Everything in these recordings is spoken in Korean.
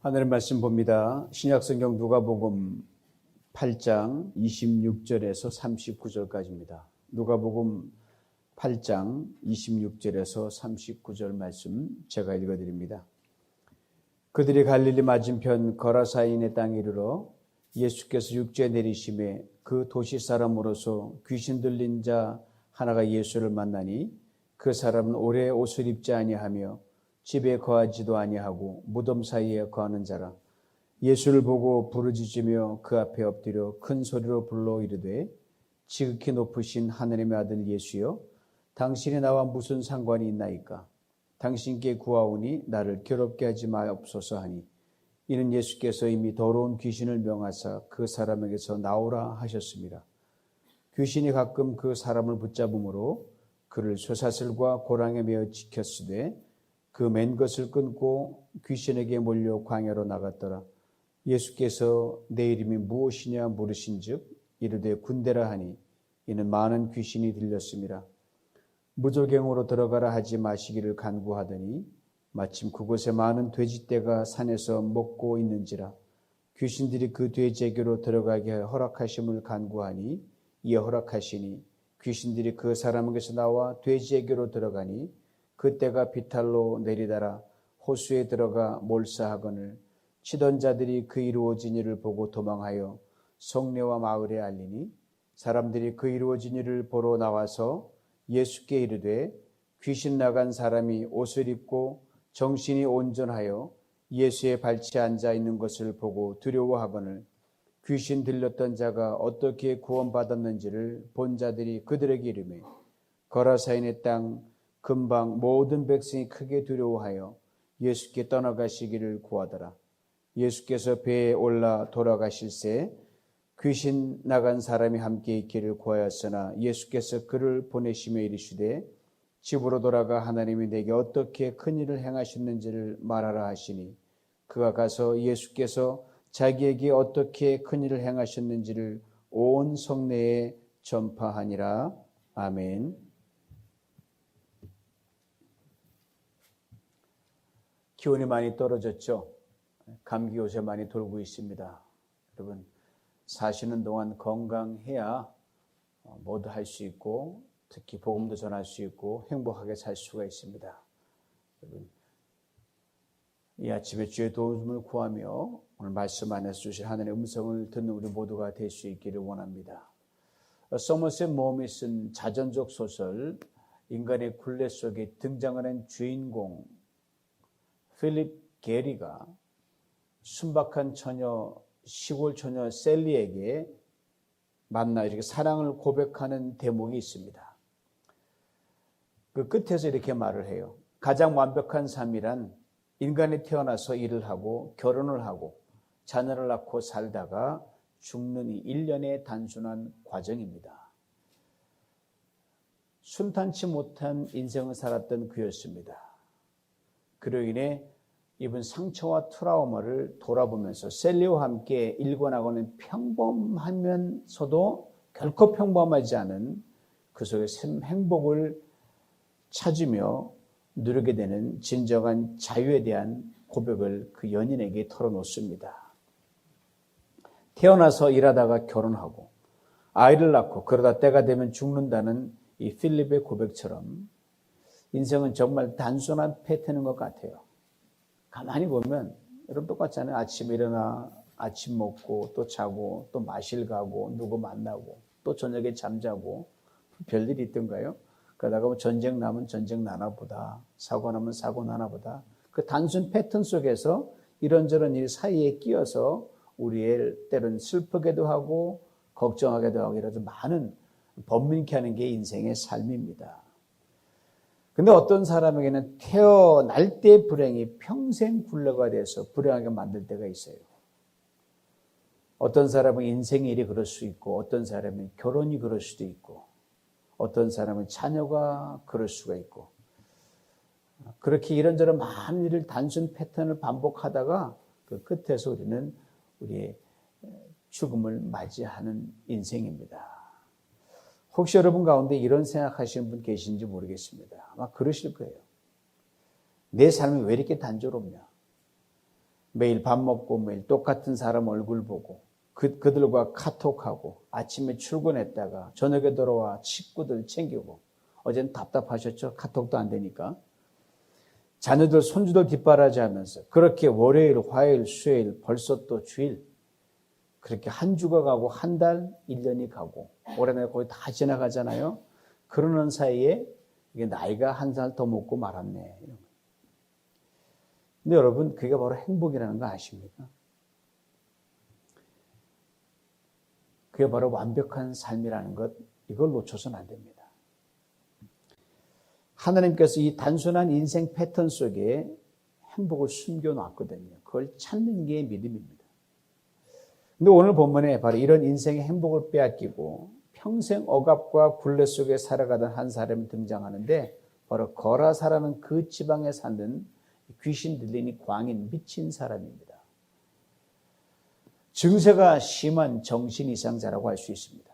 하늘의 말씀 봅니다. 신약성경 누가복음 8장 26절에서 39절까지입니다. 누가복음 8장 26절에서 39절 말씀 제가 읽어드립니다. 그들이 갈릴리 맞은편 거라사인의 땅에 이르러 예수께서 육지에 내리심에 그 도시 사람으로서 귀신 들린 자 하나가 예수를 만나니 그 사람은 오래 옷을 입지 아니하며 집에 거하지도 아니하고 무덤 사이에 거하는 자라. 예수를 보고 부르짖으며 그 앞에 엎드려 큰 소리로 불러 이르되 지극히 높으신 하느님의 아들 예수여, 당신이 나와 무슨 상관이 있나이까? 당신께 구하오니 나를 괴롭게 하지 마옵소서 하니, 이는 예수께서 이미 더러운 귀신을 명하사 그 사람에게서 나오라 하셨습니다. 귀신이 가끔 그 사람을 붙잡음으로 그를 쇠사슬과 고랑에 매어 지켰으되 그 맨 것을 끊고 귀신에게 몰려 광야로 나갔더라. 예수께서 내 이름이 무엇이냐 물으신즉 이르되 군대라 하니, 이는 많은 귀신이 들렸습니다. 무조갱으로 들어가라 하지 마시기를 간구하더니 마침 그곳에 많은 돼지떼가 산에서 먹고 있는지라. 귀신들이 그 돼지에게로 들어가게 허락하심을 간구하니 이에 허락하시니 귀신들이 그 사람에게서 나와 돼지에게로 들어가니 그때가 비탈로 내리다라 호수에 들어가 몰사하거늘 치던 자들이 그 이루어진 일을 보고 도망하여 성내와 마을에 알리니, 사람들이 그 이루어진 일을 보러 나와서 예수께 이르되 귀신 나간 사람이 옷을 입고 정신이 온전하여 예수의 발치에 앉아 있는 것을 보고 두려워하거늘 귀신 들렸던 자가 어떻게 구원받았는지를 본 자들이 그들에게 이르매, 거라사인의 땅 근방 모든 백성이 크게 두려워하여 예수께 떠나가시기를 구하더라. 예수께서 배에 올라 돌아가실새 귀신 나간 사람이 함께 있기를 구하였으나 예수께서 그를 보내시며 이르시되 집으로 돌아가 하나님이 내게 어떻게 큰 일을 행하셨는지를 말하라 하시니, 그가 가서 예수께서 자기에게 어떻게 큰 일을 행하셨는지를 온 성내에 전파하니라. 아멘. 기온이 많이 떨어졌죠. 감기 요새 많이 돌고 있습니다. 여러분, 사시는 동안 건강해야 뭐도 할 수 있고 특히 복음도 전할 수 있고 행복하게 살 수가 있습니다. 여러분, 이 아침에 주의 도움을 구하며 오늘 말씀 안에서 주실 하나님의 음성을 듣는 우리 모두가 될 수 있기를 원합니다. 서머셋 모험이 쓴 자전적 소설 인간의 굴레 속에 등장하는 주인공 필립 게리가 순박한 처녀, 시골 처녀 셀리에게 만나 이렇게 사랑을 고백하는 대목이 있습니다. 그 끝에서 이렇게 말을 해요. 가장 완벽한 삶이란 인간이 태어나서 일을 하고 결혼을 하고 자녀를 낳고 살다가 죽는 이 일련의 단순한 과정입니다. 순탄치 못한 인생을 살았던 그였습니다. 그로 인해 입은 상처와 트라우마를 돌아보면서 셀리와 함께 일궈나가는 평범하면서도 결코 평범하지 않은 그 속에 행복을 찾으며 누리게 되는 진정한 자유에 대한 고백을 그 연인에게 털어놓습니다. 태어나서 일하다가 결혼하고 아이를 낳고 그러다 때가 되면 죽는다는 이 필립의 고백처럼 인생은 정말 단순한 패턴인 것 같아요. 가만히 보면 여러분 똑같잖아요. 아침에 일어나 아침 먹고 또 자고 또 마실 가고 누구 만나고 또 저녁에 잠자고 별일이 있던가요? 그러다가 뭐 전쟁 나면 전쟁 나나 보다, 사고 나면 사고 나나 보다. 그 단순 패턴 속에서 이런저런 일 사이에 끼어서 우리의 때로는 슬프게도 하고 걱정하게도 하고 이래서 많은 번민케 하는 게 인생의 삶입니다. 근데 어떤 사람에게는 태어날 때 불행이 평생 굴레가 돼서 불행하게 만들 때가 있어요. 어떤 사람은 인생의 일이 그럴 수 있고, 어떤 사람은 결혼이 그럴 수도 있고, 어떤 사람은 자녀가 그럴 수가 있고, 그렇게 이런저런 많은 일을 단순 패턴을 반복하다가 그 끝에서 우리는 우리의 죽음을 맞이하는 인생입니다. 혹시 여러분 가운데 이런 생각하시는 분 계신지 모르겠습니다. 아마 그러실 거예요. 내 삶이 왜 이렇게 단조롭냐? 매일 밥 먹고 매일 똑같은 사람 얼굴 보고 그들과 카톡하고 아침에 출근했다가 저녁에 돌아와 식구들 챙기고 어제는 답답하셨죠? 카톡도 안 되니까. 자녀들 손주들 뒷바라지하면서 그렇게 월요일, 화요일, 수요일 벌써 또 주일 그렇게 한 주가 가고 한 달, 1년이 가고 올해는 거의 다 지나가잖아요. 그러는 사이에 이게 나이가 한 살 더 먹고 말았네. 근데 여러분 그게 바로 행복이라는 거 아십니까? 그게 바로 완벽한 삶이라는 것, 이걸 놓쳐서는 안 됩니다. 하나님께서 이 단순한 인생 패턴 속에 행복을 숨겨놨거든요. 그걸 찾는 게 믿음입니다. 근데 오늘 본문에 바로 이런 인생의 행복을 빼앗기고 평생 억압과 굴레 속에 살아가던 한 사람이 등장하는데 바로 거라사라는 그 지방에 사는 귀신 들린 광인 미친 사람입니다. 증세가 심한 정신 이상자라고 할 수 있습니다.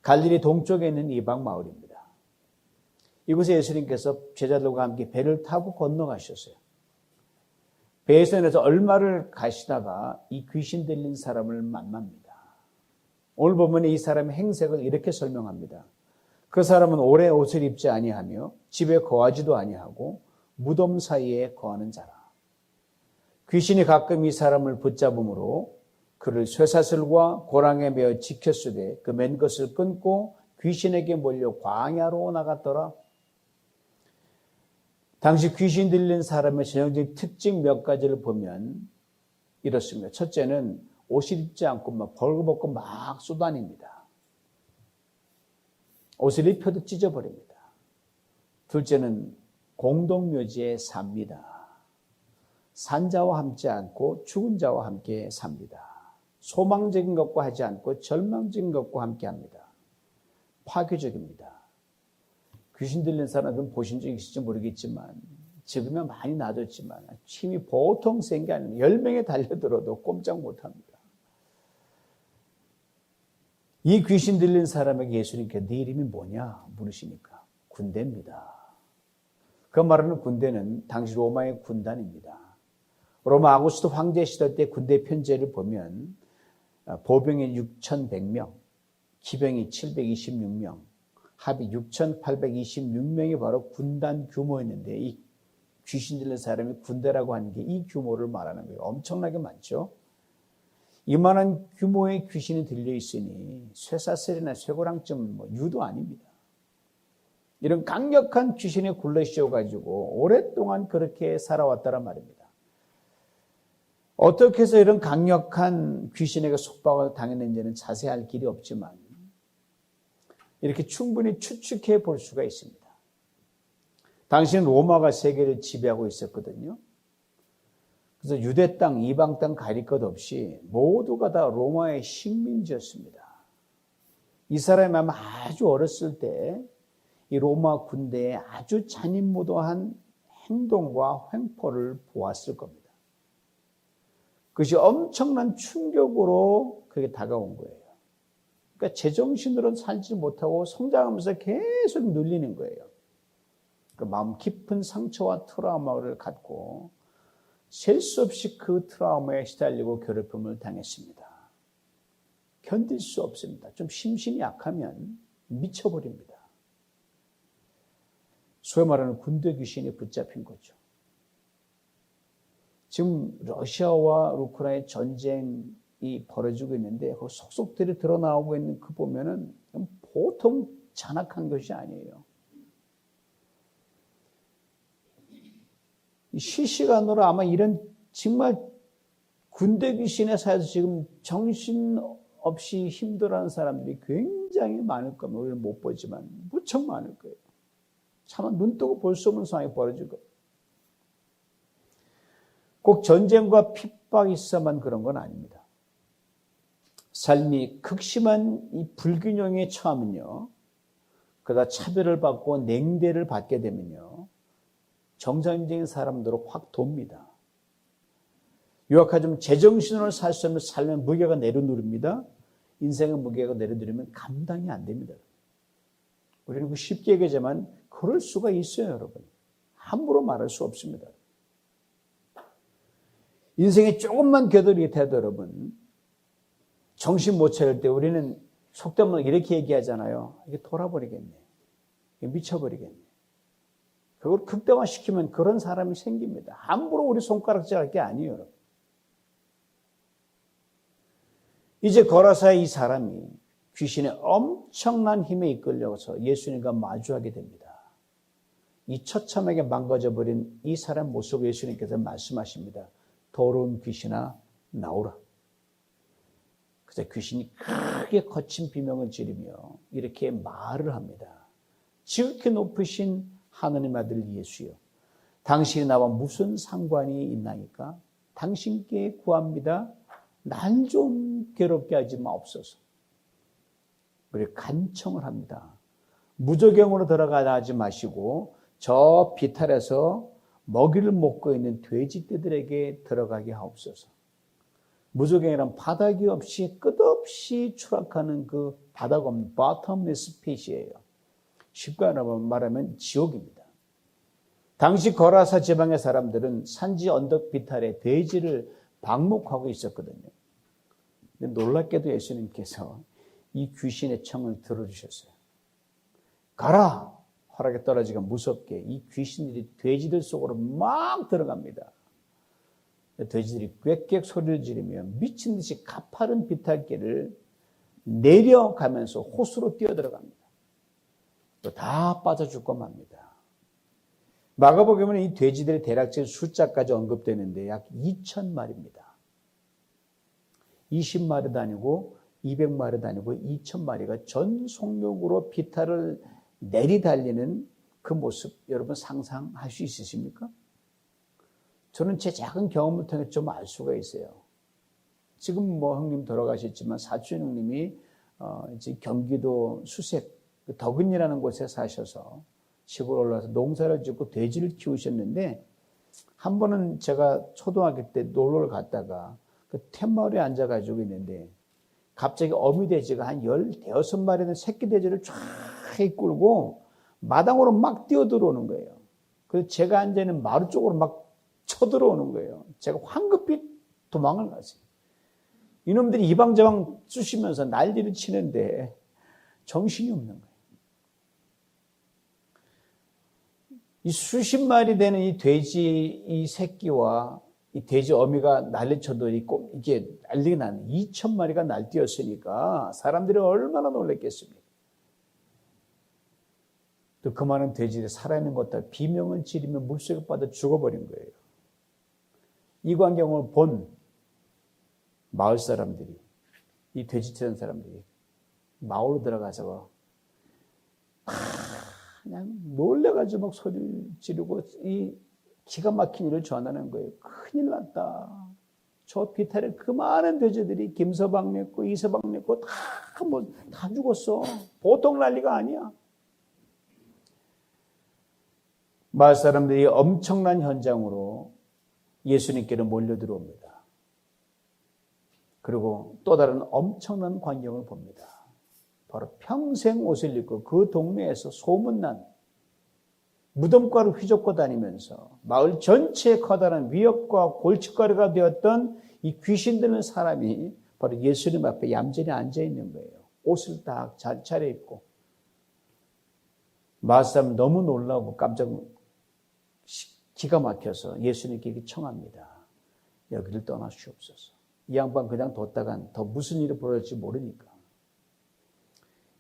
갈릴리 동쪽에 있는 이방 마을입니다. 이곳에 예수님께서 제자들과 함께 배를 타고 건너가셨어요. 배에서 내려서 얼마를 가시다가 이 귀신 들린 사람을 만납니다. 오늘 보면 이 사람의 행색을 이렇게 설명합니다. 그 사람은 오래 옷을 입지 아니하며 집에 거하지도 아니하고 무덤 사이에 거하는 자라. 귀신이 가끔 이 사람을 붙잡음으로 그를 쇠사슬과 고랑에 매어 지켰으되 그 맨 것을 끊고 귀신에게 몰려 광야로 나갔더라. 당시 귀신 들린 사람의 전형적인 특징 몇 가지를 보면 이렇습니다. 첫째는 옷을 입지 않고 막 벌거벗고 막 쏘다닙니다. 옷을 입혀도 찢어버립니다. 둘째는 공동묘지에 삽니다. 산자와 함께 않고 죽은 자와 함께 삽니다. 소망적인 것과 하지 않고 절망적인 것과 함께 합니다. 파괴적입니다. 귀신 들린 사람은 보신 적 있을지 모르겠지만 지금은 많이 나아졌지만 힘이 보통 센 게 아닙니다. 10명에 달려들어도 꼼짝 못합니다. 이 귀신 들린 사람에게 예수님께 네 이름이 뭐냐 물으시니까 군대입니다. 그 말하는 군대는 당시 로마의 군단입니다. 로마 아구스토 황제 시대 때 군대 편제를 보면 보병이 6,100명, 기병이 726명, 합이 6,826명이 바로 군단 규모였는데 이 귀신 들린 사람이 군대라고 하는 게 이 규모를 말하는 거예요. 엄청나게 많죠. 이만한 규모의 귀신이 들려 있으니 쇠사슬이나 쇠고랑쯤 유도 아닙니다. 이런 강력한 귀신에 굴러 씌워가지고 오랫동안 그렇게 살아왔다란 말입니다. 어떻게 해서 이런 강력한 귀신에게 속박을 당했는지는 자세히 알 길이 없지만 이렇게 충분히 추측해 볼 수가 있습니다. 당시는 로마가 세계를 지배하고 있었거든요. 그래서 유대 땅, 이방 땅 가릴 것 없이 모두가 다 로마의 식민지였습니다. 이 사람이 아마 아주 어렸을 때 이 로마 군대의 아주 잔인무도한 행동과 횡포를 보았을 겁니다. 그것이 엄청난 충격으로 그게 다가온 거예요. 그러니까 제정신으로는 살지 못하고 성장하면서 계속 눌리는 거예요. 그 마음 깊은 상처와 트라우마를 갖고 셀 수 없이 그 트라우마에 시달리고 괴롭힘을 당했습니다. 견딜 수 없습니다. 좀 심신이 약하면 미쳐버립니다. 소위 말하는 군대 귀신이 붙잡힌 거죠. 지금 러시아와 우크라이나의 전쟁이 벌어지고 있는데 그 속속들이 드러나오고 있는 그 보면은 보통 잔악한 것이 아니에요. 실시간으로 아마 이런 정말 군대 귀신에 사여서 지금 정신없이 힘들어하는 사람들이 굉장히 많을 겁니다. 우리는 못 보지만 무척 많을 거예요. 차마 눈 뜨고 볼 수 없는 상황이 벌어질 거예요. 꼭 전쟁과 핍박이 있어만 그런 건 아닙니다. 삶이 극심한 이 불균형에 처하면요, 그러다 차별을 받고 냉대를 받게 되면요, 정상적인 사람들은 확 돕니다. 요약하자면 제정신으로 살 수 없는 삶의 무게가 내려누릅니다. 인생의 무게가 내려누르면 감당이 안 됩니다. 우리는 쉽게 얘기하지만 그럴 수가 있어요, 여러분. 함부로 말할 수 없습니다. 인생에 조금만 겨들이 돼도 여러분, 정신 못 차릴 때 우리는 속된 말 이렇게 얘기하잖아요. 이게 돌아버리겠네. 이게 미쳐버리겠네. 그걸 극대화시키면 그런 사람이 생깁니다. 함부로 우리 손가락질 할 게 아니에요, 여러분. 이제 거라사의 이 사람이 귀신의 엄청난 힘에 이끌려서 예수님과 마주하게 됩니다. 이 처참하게 망가져버린 이 사람 모습을 예수님께서 말씀하십니다. 더러운 귀신아 나오라. 그래서 귀신이 크게 거친 비명을 지르며 이렇게 말을 합니다. 지극히 높으신 하느님 아들 예수여, 당신이 나와 무슨 상관이 있나이까? 당신께 구합니다. 날 좀 괴롭게 하지 마옵소서. 우리 간청을 합니다. 무저갱으로 들어가야 하지 마시고 저 비탈에서 먹이를 먹고 있는 돼지떼들에게 들어가게 하옵소서. 무저갱이란 바닥이 없이 끝없이 추락하는 그 바닥 없는 bottomless pit이에요. 쉽게 말하면 지옥입니다. 당시 거라사 지방의 사람들은 산지 언덕 비탈에 돼지를 방목하고 있었거든요. 근데 놀랍게도 예수님께서 이 귀신의 청을 들어주셨어요. 가라! 허락에 떨어지가 무섭게 이 귀신들이 돼지들 속으로 막 들어갑니다. 돼지들이 꽥꽥 소리를 지르며 미친 듯이 가파른 비탈길을 내려가면서 호수로 뛰어들어갑니다. 또 다 빠져 죽고 맙니다. 마가복음에는 이 돼지들의 대략적인 숫자까지 언급되는데 약 2,000마리입니다. 20마리도 아니고 200마리도 아니고 2,000마리가 전 속력으로 비탈을 내리달리는 그 모습 여러분 상상할 수 있으십니까? 저는 제 작은 경험을 통해 좀 알 수가 있어요. 지금 뭐 형님 돌아가셨지만 사촌 형님이 이제 경기도 수색 덕은이라는 곳에 사셔서 시골 올라와서 농사를 짓고 돼지를 키우셨는데 한 번은 제가 초등학교 때 놀러를 갔다가 그 툇마루에 앉아가지고 있는데 갑자기 어미 돼지가 한 15마리는 새끼 돼지를 쫙 끌고 마당으로 막 뛰어들어오는 거예요. 그래서 제가 앉아있는 마루 쪽으로 막 쳐들어오는 거예요. 제가 황급히 도망을 갔어요. 이놈들이 이방저방 쑤시면서 난리를 치는데 정신이 없는 거예요. 이 수십 마리 되는 이 돼지 이 새끼와 이 돼지 어미가 난리쳐도 이게 난리가 나는 2,000마리가 날뛰었으니까 사람들이 얼마나 놀랐겠습니까? 또 그 많은 돼지들이 살아있는 것들 비명을 지르며 물속에 빠져 죽어버린 거예요. 이 광경을 본 마을 사람들이 이 돼지처럼 사람들이 마을로 들어가서 그냥 놀래가지고 막 소리를 지르고 이 기가 막힌 일을 전하는 거예요. 큰일 났다. 저 비탈에 그 많은 돼지들이 김서방 냈고 이서방 냈고 다 죽었어. 보통 난리가 아니야. 마을 사람들이 엄청난 현장으로 예수님께로 몰려 들어옵니다. 그리고 또 다른 엄청난 광경을 봅니다. 바로 평생 옷을 입고 그 동네에서 소문난 무덤가루 휘젓고 다니면서 마을 전체에 커다란 위협과 골칫거리가 되었던 이 귀신 들린 사람이 바로 예수님 앞에 얌전히 앉아 있는 거예요. 옷을 딱 잘 차려입고. 마을 사람 너무 놀라고 깜짝 기가 막혀서 예수님께 청합니다. 여기를 떠나시옵소서. 이 양반 그냥 뒀다간 더 무슨 일이 벌어질지 모르니까.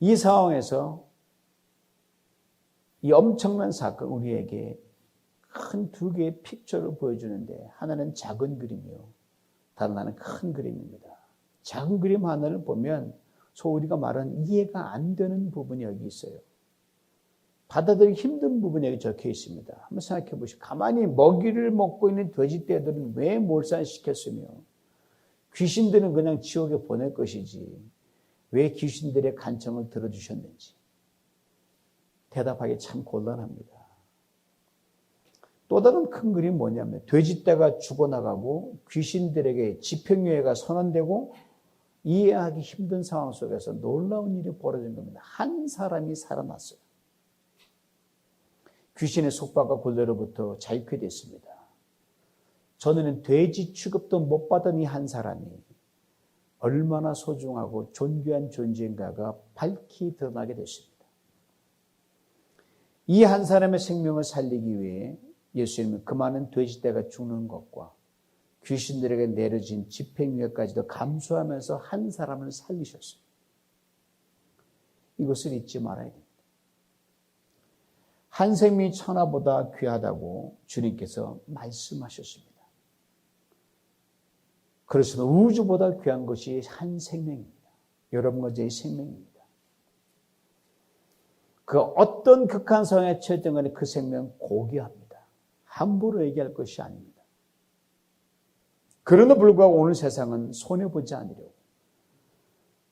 이 상황에서 이 엄청난 사건 우리에게 큰 두 개의 픽처를 보여주는데 하나는 작은 그림이요. 다른 하나는 큰 그림입니다. 작은 그림 하나를 보면 소위 우리가 말하는 이해가 안 되는 부분이 여기 있어요. 받아들이기 힘든 부분이 여기 적혀 있습니다. 한번 생각해 보시고 가만히 먹이를 먹고 있는 돼지떼들은 왜 몰살시켰으며 귀신들은 그냥 지옥에 보낼 것이지 왜 귀신들의 간청을 들어주셨는지 대답하기 참 곤란합니다. 또 다른 큰 그림이 뭐냐면 돼지떼가 죽어나가고 귀신들에게 집행유예가 선언되고 이해하기 힘든 상황 속에서 놀라운 일이 벌어진 겁니다. 한 사람이 살아났어요. 귀신의 속박과 굴레로부터 자유케 됐습니다. 전에는 돼지 취급도 못 받은 이 한 사람이 얼마나 소중하고 존귀한 존재인가가 밝히 드러나게 됐습니다. 이 한 사람의 생명을 살리기 위해 예수님은 그 많은 돼지떼가 죽는 것과 귀신들에게 내려진 집행유예까지도 감수하면서 한 사람을 살리셨어요. 이것을 잊지 말아야 됩니다. 한 생명이 천하보다 귀하다고 주님께서 말씀하셨습니다. 그래서 우주보다 귀한 것이 한 생명입니다. 여러분과 제 생명입니다. 그 어떤 극한 상황에 처했던 간에 그 생명 고귀합니다. 함부로 얘기할 것이 아닙니다. 그럼에도 불구하고 오늘 세상은 손해보지 않으려고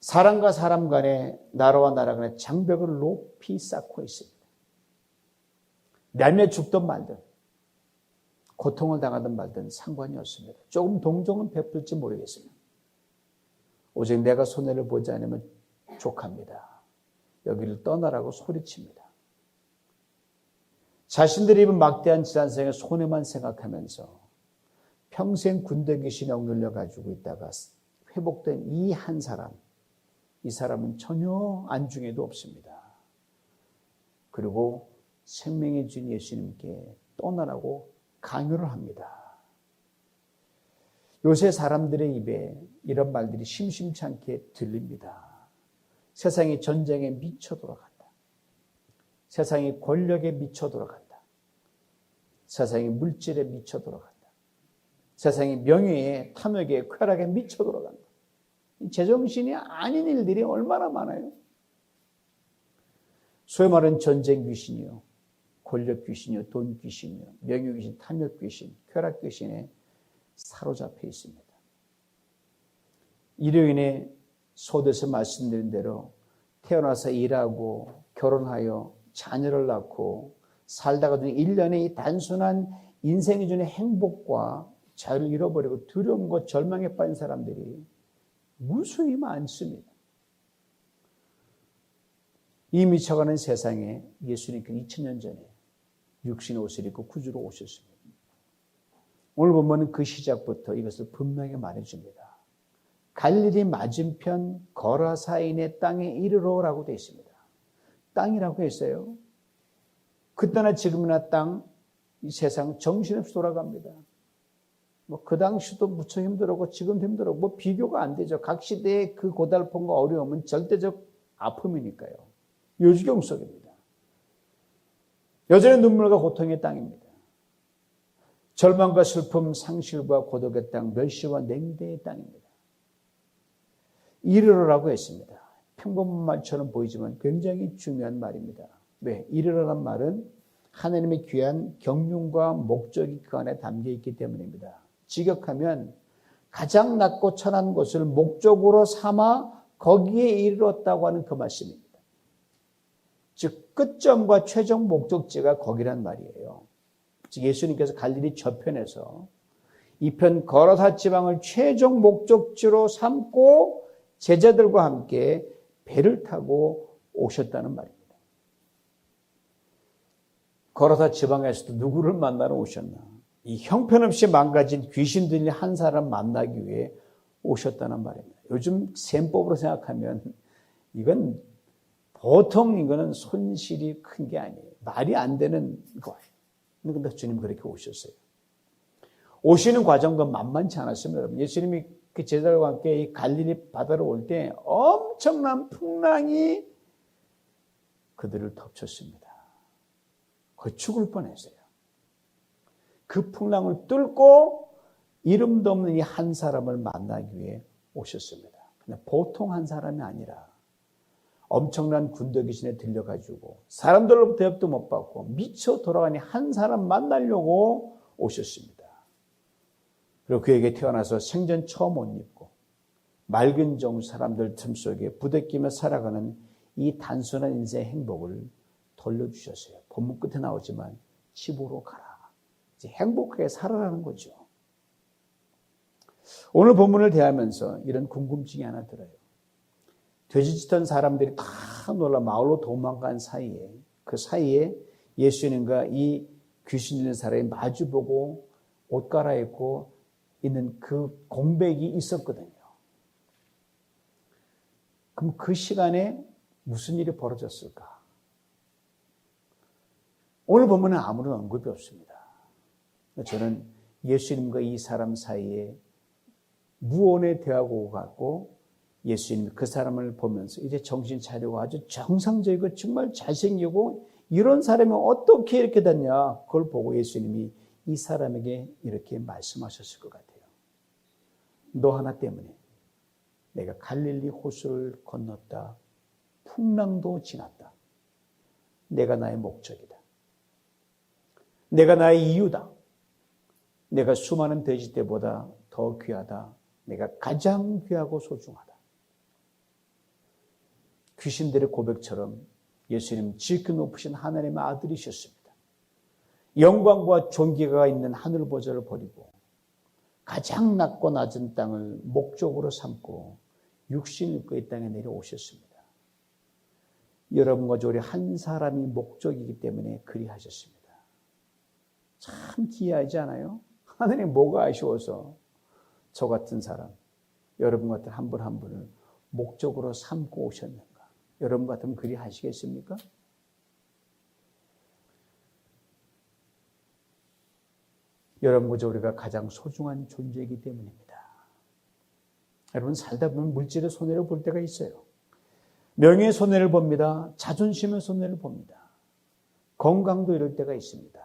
사람과 사람 간에 나라와 나라 간에 장벽을 높이 쌓고 있습니다. 날며 죽든 말든 고통을 당하든 말든 상관이 없습니다. 조금 동정은 베풀지 모르겠으나 오직 내가 손해를 보지 않으면 족합니다. 여기를 떠나라고 소리칩니다. 자신들이 입은 막대한 지난생의 손해만 생각하면서 평생 군대 귀신에 억눌려 가지고 있다가 회복된 이 한 사람, 이 사람은 전혀 안중에도 없습니다. 그리고 생명의 주인 예수님께 떠나라고 강요를 합니다. 요새 사람들의 입에 이런 말들이 심심치 않게 들립니다. 세상이 전쟁에 미쳐 돌아간다. 세상이 권력에 미쳐 돌아간다. 세상이 물질에 미쳐 돌아간다. 세상이 명예에, 탐욕에, 쾌락에 미쳐 돌아간다. 제정신이 아닌 일들이 얼마나 많아요. 소위 말하는 전쟁 귀신이요, 권력 귀신이요, 돈 귀신이요, 명예 귀신, 탐욕 귀신, 쾌락 귀신에 사로잡혀 있습니다. 일요일에 소도에서 말씀드린 대로 태어나서 일하고 결혼하여 자녀를 낳고 살다가 1년의 이 단순한 인생이 주는 행복과 자유를 잃어버리고 두려움과 절망에 빠진 사람들이 무수히 많습니다. 이 미쳐가는 세상에 예수님께서 2000년 전에 육신의 옷을 입고 구주로 오셨습니다. 오늘 보면 그 시작부터 이것을 분명히 말해줍니다. 갈릴리 맞은편 거라사인의 땅에 이르러라고 되어 있습니다. 땅이라고 했어요. 그때나 지금이나 땅, 이 세상 정신없이 돌아갑니다. 그 당시도 무척 힘들었고 지금도 힘들었고 비교가 안 되죠. 각 시대의 그 고달픔과 어려움은 절대적 아픔이니까요. 요지경 속입니다. 여전히 눈물과 고통의 땅입니다. 절망과 슬픔, 상실과 고독의 땅, 멸시와 냉대의 땅입니다. 이르러라고 했습니다. 평범한 말처럼 보이지만 굉장히 중요한 말입니다. 왜? 이르러란 말은 하나님의 귀한 경륜과 목적이 그 안에 담겨 있기 때문입니다. 직역하면 가장 낮고 천한 곳을 목적으로 삼아 거기에 이르렀다고 하는 그 말씀입니다. 즉 끝점과 최종 목적지가 거기란 말이에요. 즉 예수님께서 갈릴리 저편에서 이편 거라사 지방을 최종 목적지로 삼고 제자들과 함께 배를 타고 오셨다는 말입니다. 거라사 지방에서도 누구를 만나러 오셨나? 이 형편없이 망가진 귀신들이 한 사람 만나기 위해 오셨다는 말입니다. 요즘 셈법으로 생각하면 이건 보통 이거는 손실이 큰 게 아니에요. 말이 안 되는 거예요. 그런데 주님 그렇게 오셨어요. 오시는 과정도 만만치 않았습니다. 여러분. 예수님이 그 제자들과 함께 이 갈릴리 바다로 올 때 엄청난 풍랑이 그들을 덮쳤습니다. 거의 죽을 뻔했어요. 그 풍랑을 뚫고 이름도 없는 이 한 사람을 만나기 위해 오셨습니다. 근데 보통 한 사람이 아니라 엄청난 군대 귀신에 들려가지고 사람들로부터 대접도 못 받고 미쳐 돌아가니 한 사람 만나려고 오셨습니다. 그리고 그에게 태어나서 생전 처음 옷 입고 맑은 정 사람들 틈 속에 부대끼며 살아가는 이 단순한 인생의 행복을 돌려주셨어요. 본문 끝에 나오지만 집으로 가라. 이제 행복하게 살아라는 거죠. 오늘 본문을 대하면서 이런 궁금증이 하나 들어요. 돼지짓던 사람들이 다 놀라 마을로 도망간 사이에 그 사이에 예수님과 이 귀신 들린 사람이 마주보고 옷 갈아입고 있는 그 공백이 있었거든요. 그럼 그 시간에 무슨 일이 벌어졌을까? 오늘 본문은 아무런 언급이 없습니다. 저는 예수님과 이 사람 사이에 무언의 대화가 갔고 예수님 그 사람을 보면서 이제 정신 차리고 아주 정상적이고 정말 잘생기고 이런 사람이 어떻게 이렇게 됐냐 그걸 보고 예수님이 이 사람에게 이렇게 말씀하셨을 것 같아요. 너 하나 때문에 내가 갈릴리 호수를 건넜다. 풍랑도 지났다. 내가 나의 목적이다. 내가 나의 이유다. 내가 수많은 돼지떼보다 더 귀하다. 내가 가장 귀하고 소중하다. 귀신들의 고백처럼 예수님 지극히 높으신 하나님의 아들이셨습니다. 영광과 존귀가 있는 하늘 보좌를 버리고 가장 낮고 낮은 땅을 목적으로 삼고 육신을 입고 이 땅에 내려오셨습니다. 여러분과 저리 한 사람이 목적이기 때문에 그리하셨습니다. 참 기이하지 않아요? 하나님 뭐가 아쉬워서 저 같은 사람, 여러분 같은 한 분 한 분을 목적으로 삼고 오셨는가? 여러분 같으면 그리 하시겠습니까? 여러분과 우리가 가장 소중한 존재이기 때문입니다. 여러분 살다 보면 물질의 손해를 볼 때가 있어요. 명예의 손해를 봅니다. 자존심의 손해를 봅니다. 건강도 이럴 때가 있습니다.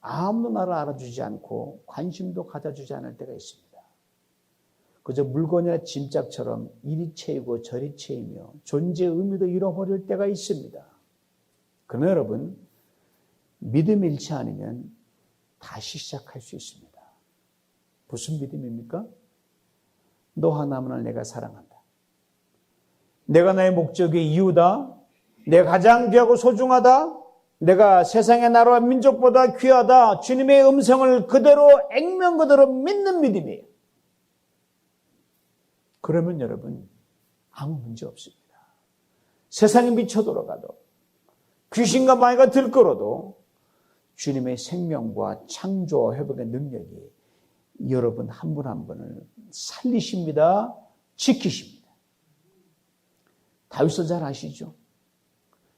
아무도 나를 알아주지 않고 관심도 가져주지 않을 때가 있습니다. 그저 물건이나 짐짝처럼 이리 채이고 저리 채이며 존재의 의미도 잃어버릴 때가 있습니다. 그러나 여러분 믿음이 잃지 않으면 다시 시작할 수 있습니다. 무슨 믿음입니까? 너 하나만을 내가 사랑한다. 내가 나의 목적의 이유다. 내가 가장 귀하고 소중하다. 내가 세상의 나라와 민족보다 귀하다. 주님의 음성을 그대로 액면 그대로 믿는 믿음이에요. 그러면 여러분 아무 문제 없습니다. 세상이 미쳐 돌아가도 귀신과 마귀가 들끓어도 주님의 생명과 창조와 회복의 능력이 여러분 한 분 한 분을 살리십니다. 지키십니다. 다윗은 잘 아시죠?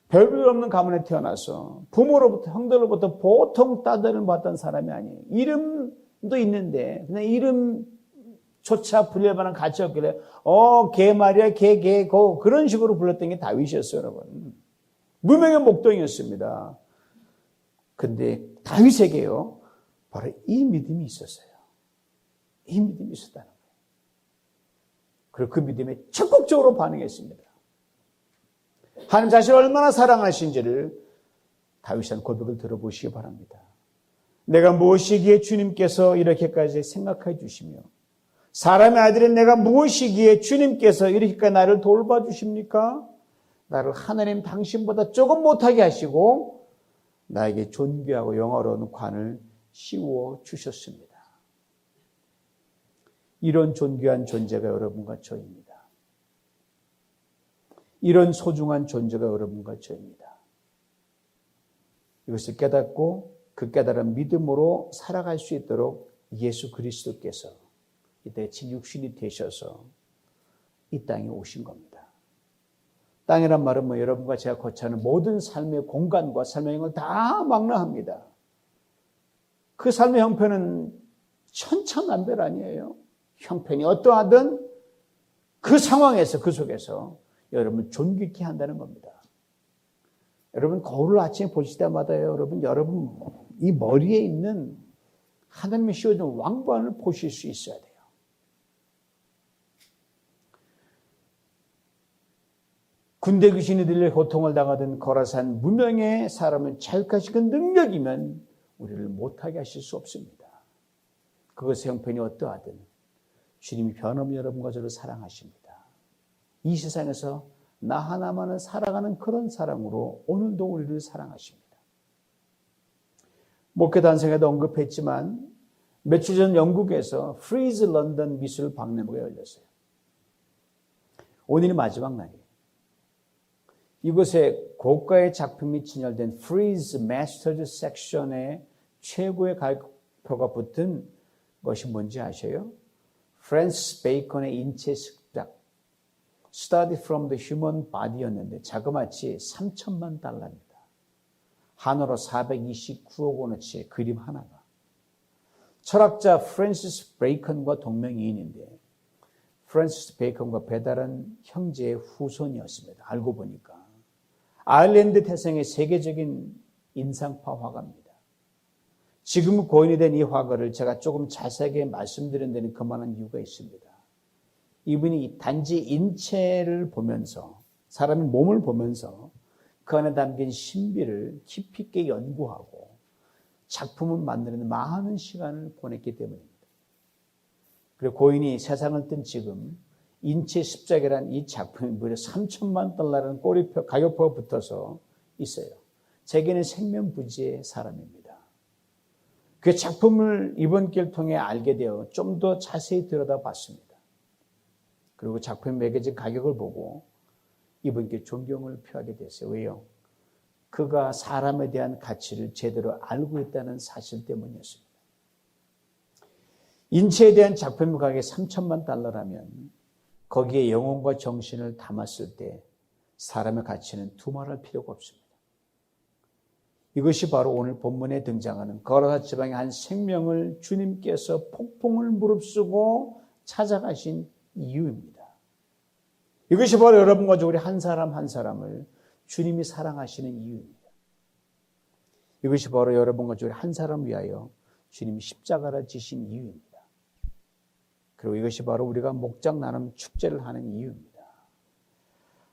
별별 없는 가문에 태어나서 부모로부터 형들로부터 보통 따들을 받던 사람이 아니에요. 이름도 있는데 그냥 이름조차 불릴 만한 가치 없길래 개 말이야 개 그런 식으로 불렀던 게 다윗이었어요. 여러분. 무명의 목동이었습니다. 근데 다윗에게요 바로 이 믿음이 있었어요. 이 믿음이 있었다는 거예요. 그리고 그 믿음에 적극적으로 반응했습니다. 하나님 자신을 얼마나 사랑하신지를 다윗의 고백을 들어보시기 바랍니다. 내가 무엇이기에 주님께서 이렇게까지 생각해 주시며 사람의 아들인 내가 무엇이기에 주님께서 이렇게까지 나를 돌봐주십니까? 나를 하나님 당신보다 조금 못하게 하시고 나에게 존귀하고 영화로운 관을 씌워 주셨습니다. 이런 존귀한 존재가 여러분과 저입니다. 이런 소중한 존재가 여러분과 저입니다. 이것을 깨닫고 그 깨달은 믿음으로 살아갈 수 있도록 예수 그리스도께서 이때 육신이 되셔서 이 땅에 오신 겁니다. 땅이란 말은 여러분과 제가 거처하는 모든 삶의 공간과 삶의 형을 다 망라합니다. 그 삶의 형편은 천차만별 아니에요. 형편이 어떠하든 그 상황에서 그 속에서 여러분 존귀케 한다는 겁니다. 여러분 거울을 아침에 보실 때마다요. 여러분 이 머리에 있는 하나님이 씌워준 왕관을 보실 수 있어야 돼요. 군대 귀신이 들려 고통을 당하던 거라산 무명의 사람을 자유케 그 능력이면 우리를 못하게 하실 수 없습니다. 그것의 형편이 어떠하든 주님이 변함없이 여러분과 저를 사랑하십니다. 이 세상에서 나 하나만을 살아가는 그런 사랑으로 오늘도 우리를 사랑하십니다. 목회 단생에도 언급했지만 며칠 전 영국에서 프리즈 런던 미술 박람회가 열렸어요. 오늘이 마지막 날이에요. 이곳에 고가의 작품이 진열된 프리즈 마스터즈 섹션의 최고의 표가 붙은 것이 뭔지 아셔요? 프랜시스 베이컨의 인체 습작 Study from the Human Body였는데 자그마치 3천만 달러입니다. 한화로 429억 원어치 그림 하나가. 철학자 프랜시스 베이컨과 동명이인인데 프랜시스 베이컨과 배달한 형제의 후손이었습니다. 알고 보니까. 아일랜드 태생의 세계적인 인상파 화가입니다. 지금 고인이 된 이 화가를 제가 조금 자세하게 말씀드린 데는 그만한 이유가 있습니다. 이분이 단지 인체를 보면서 사람의 몸을 보면서 그 안에 담긴 신비를 깊이 있게 연구하고 작품을 만드는 데 많은 시간을 보냈기 때문입니다. 그리고 고인이 세상을 뜬 지금 인체 십자가라는 이 작품이 무려 3천만 달러라는 꼬리표 가격표가 붙어서 있어요. 제게는 생명부지의 사람입니다. 그 작품을 이번 기회를 통해 알게 되어 좀 더 자세히 들여다봤습니다. 그리고 작품에 매겨진 가격을 보고 이번 기회에 존경을 표하게 됐어요. 왜요? 그가 사람에 대한 가치를 제대로 알고 있다는 사실 때문이었습니다. 인체에 대한 작품의 가격이 3천만 달러라면 거기에 영혼과 정신을 담았을 때 사람의 가치는 두말할 필요가 없습니다. 이것이 바로 오늘 본문에 등장하는 거라사 지방의 한 생명을 주님께서 폭풍을 무릅쓰고 찾아가신 이유입니다. 이것이 바로 여러분과 우리 한 사람 한 사람을 주님이 사랑하시는 이유입니다. 이것이 바로 여러분과 우리 한 사람을 위하여 주님이 십자가를 지신 이유입니다. 그리고 이것이 바로 우리가 목장 나눔 축제를 하는 이유입니다.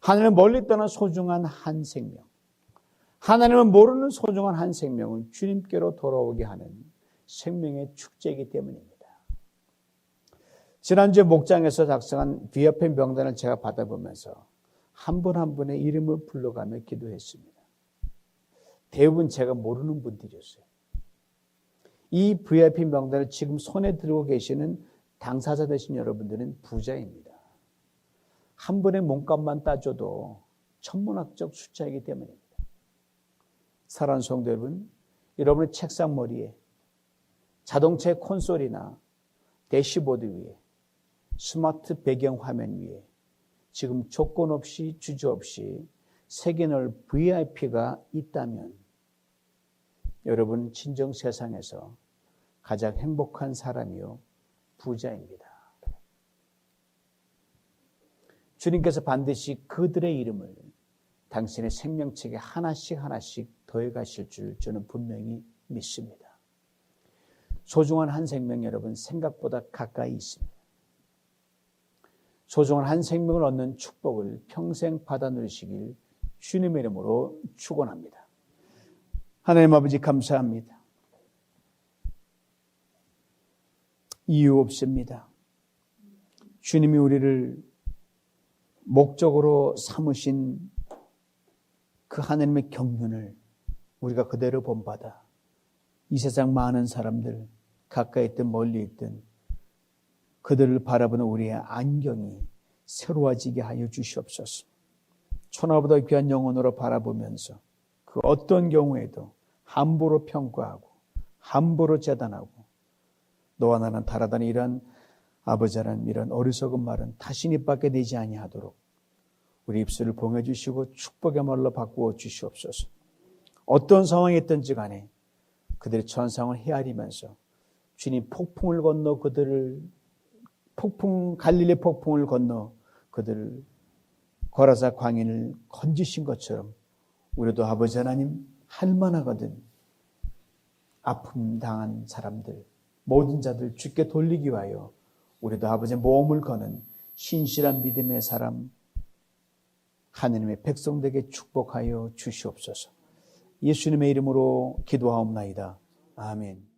하늘을 멀리 떠난 소중한 한 생명, 하나님을 모르는 소중한 한 생명을 주님께로 돌아오게 하는 생명의 축제이기 때문입니다. 지난주에 목장에서 작성한 뒤옆의 명단을 제가 받아보면서 한 분 한 분의 이름을 불러가며 기도했습니다. 대부분 제가 모르는 분들이었어요. 이 VIP 명단을 지금 손에 들고 계시는 당사자 되신 여러분들은 부자입니다. 한 분의 몸값만 따져도 천문학적 숫자이기 때문입니다. 사랑하는 성도 여러분, 여러분의 책상 머리에 자동차의 콘솔이나 대시보드 위에 스마트 배경 화면 위에 지금 조건 없이 주저없이 색이 넣을 VIP가 있다면 여러분 진정 세상에서 가장 행복한 사람이요 부자입니다. 주님께서 반드시 그들의 이름을 당신의 생명책에 하나씩 더해 가실 줄 저는 분명히 믿습니다. 소중한 한 생명 여러분 생각보다 가까이 있습니다. 소중한 한 생명을 얻는 축복을 평생 받아 누리시길 주님의 이름으로 축원합니다. 하나님 아버지 감사합니다. 이유 없습니다. 주님이 우리를 목적으로 삼으신 그 하나님의 경륜을 우리가 그대로 본받아 이 세상 많은 사람들 가까이 있든 멀리 있든 그들을 바라보는 우리의 안경이 새로워지게 하여 주시옵소서. 천하보다 귀한 영혼으로 바라보면서 그 어떤 경우에도 함부로 평가하고 함부로 재단하고 너와 나는 다르다는 이런 아버지라는 이런 어리석은 말은 다신 입 밖에 내지 아니하도록 우리 입술을 봉해 주시고 축복의 말로 바꾸어 주시옵소서. 어떤 상황이 있든지 간에 그들의 전상을 헤아리면서 주님 폭풍을 건너 갈릴리 폭풍을 건너 그들을 거라사 광인을 건지신 것처럼 우리도 아버지 하나님 할만하거든 아픔 당한 사람들 모든 자들 주께 돌리기 위하여 우리도 아버지의 모험을 거는 신실한 믿음의 사람 하느님의 백성들에게 축복하여 주시옵소서. 예수님의 이름으로 기도하옵나이다. 아멘.